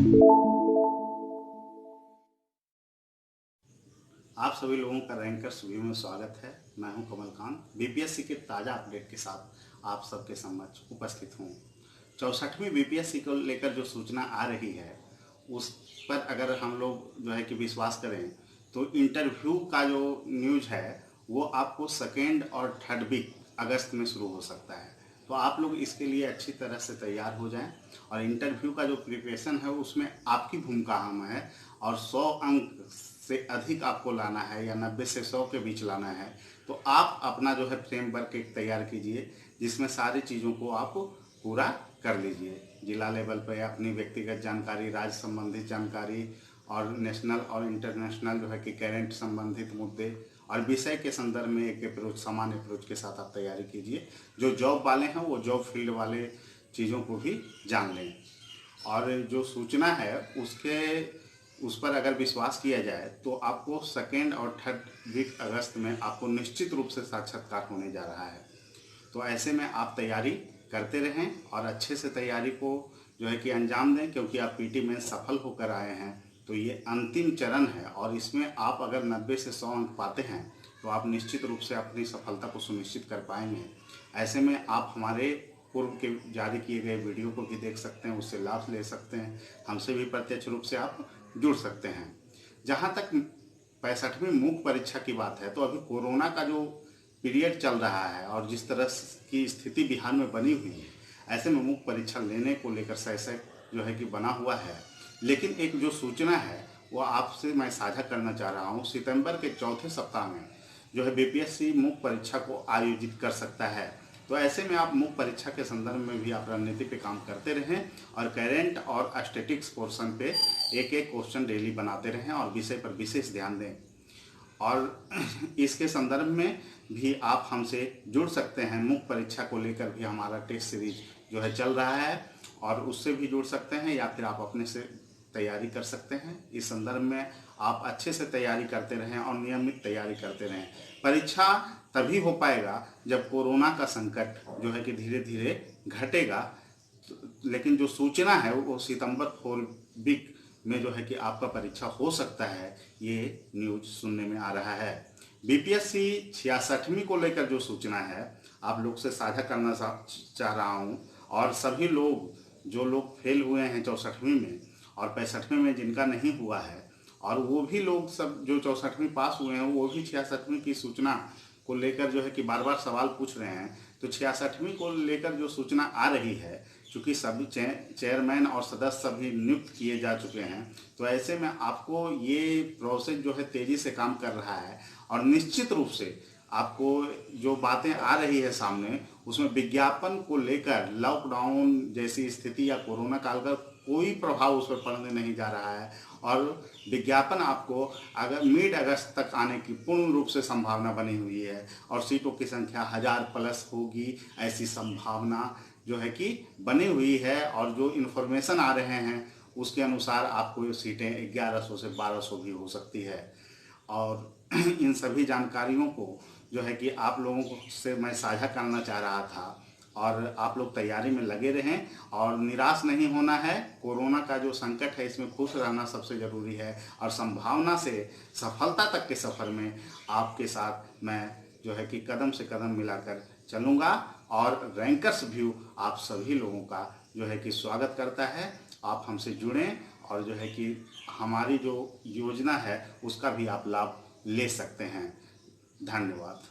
आप सभी लोगों का रैंकर्स व्यू में स्वागत है। मैं हूं कमलकांत, बीपीएससी के ताज़ा अपडेट के साथ आप सबके समक्ष उपस्थित हूं। 64वीं बीपीएससी को लेकर जो सूचना आ रही है उस पर अगर हम लोग जो है कि विश्वास करें तो इंटरव्यू का जो न्यूज है वो आपको सेकेंड और थर्ड वीक अगस्त में शुरू हो सकता है। तो आप लोग इसके लिए अच्छी तरह से तैयार हो जाएं और इंटरव्यू का जो प्रिपरेशन है उसमें आपकी भूमिका अहम है और 100 अंक से अधिक आपको लाना है या 90 से 100 के बीच लाना है। तो आप अपना जो है फ्रेमवर्क एक तैयार कीजिए जिसमें सारी चीज़ों को आप पूरा कर लीजिए। जिला लेवल पर अपनी व्यक्तिगत जानकारी, राज्य संबंधित जानकारी और नेशनल और इंटरनेशनल जो है कि करेंट संबंधित मुद्दे और विषय के संदर्भ में एक अप्रोच, सामान्य अप्रोच के साथ आप तैयारी कीजिए। जो जॉब वाले हैं वो जॉब फील्ड वाले चीज़ों को भी जान लें और जो सूचना है उस पर अगर विश्वास किया जाए तो आपको सेकेंड और थर्ड वीक अगस्त में आपको निश्चित रूप से साक्षात्कार होने जा रहा है। तो ऐसे में आप तैयारी करते रहें और अच्छे से तैयारी को जो है कि अंजाम दें, क्योंकि आप पीटी में सफल होकर आए हैं। तो ये अंतिम चरण है और इसमें आप अगर 90 से 100 अंक पाते हैं तो आप निश्चित रूप से अपनी सफलता को सुनिश्चित कर पाएंगे। ऐसे में आप हमारे पूर्व के जारी किए गए वीडियो को भी देख सकते हैं, उससे लाभ ले सकते हैं, हमसे भी प्रत्यक्ष रूप से आप जुड़ सकते हैं। जहाँ तक 65वीं मुख्य परीक्षा की बात है तो अभी कोरोना का जो पीरियड चल रहा है और जिस तरह की स्थिति बिहार में बनी हुई है, ऐसे में मुख्य परीक्षा लेने को लेकर सैसे जो है कि बना हुआ है। लेकिन एक जो सूचना है वो आपसे मैं साझा करना चाह रहा हूँ। सितंबर के चौथे सप्ताह में जो है बीपीएससी मुख्य परीक्षा को आयोजित कर सकता है। तो ऐसे में आप मुख्य परीक्षा के संदर्भ में भी आप रणनीति पे काम करते रहें और करेंट और स्टैटिक्स पोर्शन पे एक एक क्वेश्चन डेली बनाते रहें और विषय पर विशेष ध्यान दें। और इसके संदर्भ में भी आप हमसे जुड़ सकते हैं। मुख्य परीक्षा को लेकर भी हमारा टेस्ट सीरीज जो है चल रहा है और उससे भी जुड़ सकते हैं या फिर आप अपने से तैयारी कर सकते हैं। इस संदर्भ में आप अच्छे से तैयारी करते रहें और नियमित तैयारी करते रहें। परीक्षा तभी हो पाएगा जब कोरोना का संकट जो है कि धीरे धीरे घटेगा। लेकिन जो सूचना है वो सितंबर 4 वीक में जो है कि आपका परीक्षा हो सकता है, ये न्यूज सुनने में आ रहा है। बीपीएससी 66वीं को लेकर जो सूचना है आप लोग से साझा करना चाह रहा हूँ। और सभी लोग जो लोग फेल हुए हैं 64वीं में और 65वीं में जिनका नहीं हुआ है और वो भी लोग सब जो 64वीं पास हुए हैं वो भी 66वीं की सूचना को लेकर जो है कि बार बार सवाल पूछ रहे हैं। तो 66वीं को लेकर जो सूचना आ रही है, चूँकि सभी चेयरमैन और सदस्य सभी नियुक्त किए जा चुके हैं, तो ऐसे में आपको ये प्रोसेस जो है तेज़ी से काम कर रहा है और निश्चित रूप से आपको जो बातें आ रही है सामने उसमें विज्ञापन को लेकर लॉकडाउन जैसी स्थिति या कोरोना काल का कोई प्रभाव उस पर पड़ने नहीं जा रहा है और विज्ञापन आपको अगर मिड अगस्त तक आने की पूर्ण रूप से संभावना बनी हुई है और सीटों की संख्या 1000 प्लस होगी, ऐसी संभावना जो है कि बनी हुई है। और जो इन्फॉर्मेशन आ रहे हैं उसके अनुसार आपको सीटें 1100 से 1200 भी हो सकती है। और इन सभी जानकारियों को जो है कि आप लोगों से मैं साझा करना चाह रहा था और आप लोग तैयारी में लगे रहें और निराश नहीं होना है। कोरोना का जो संकट है इसमें खुश रहना सबसे ज़रूरी है और संभावना से सफलता तक के सफ़र में आपके साथ मैं जो है कि कदम से कदम मिलाकर चलूँगा। और रैंकर्स व्यू आप सभी लोगों का जो है कि स्वागत करता है। आप हमसे जुड़ें और जो है कि हमारी जो योजना है उसका भी आप लाभ ले सकते हैं। धन्यवाद।